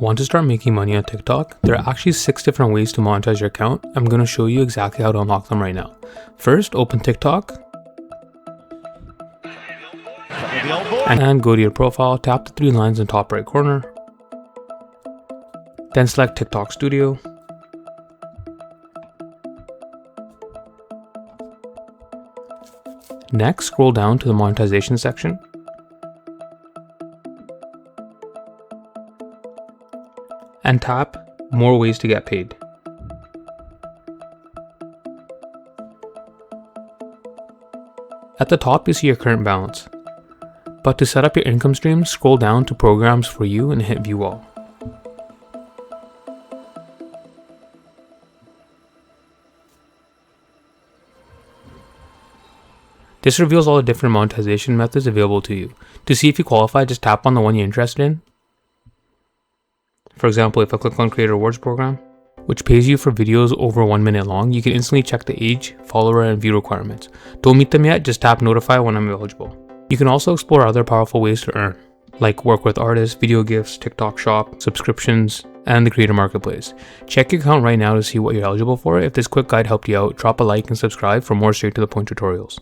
Want to start making money on TikTok? There are actually 6 different ways to monetize your account. I'm going to show you exactly how to unlock them right now. First, open TikTok and go to your profile, tap the 3 lines in the top right corner, then select TikTok Studio. Next, scroll down to the monetization section. And tap more ways to get paid. At the top, you see your current balance. But to set up your income stream, scroll down to programs for you and hit view all. This reveals all the different monetization methods available to you. To see if you qualify, just tap on the one you're interested in. For example, if I click on Creator Rewards Program, which pays you for videos over 1 minute long, you can instantly check the age, follower, and view requirements. Don't meet them yet, just tap notify when I'm eligible. You can also explore other powerful ways to earn, like work with artists, video gifts, TikTok Shop, subscriptions, and the Creator Marketplace. Check your account right now to see what you're eligible for. If this quick guide helped you out, drop a like and subscribe for more straight to the point tutorials.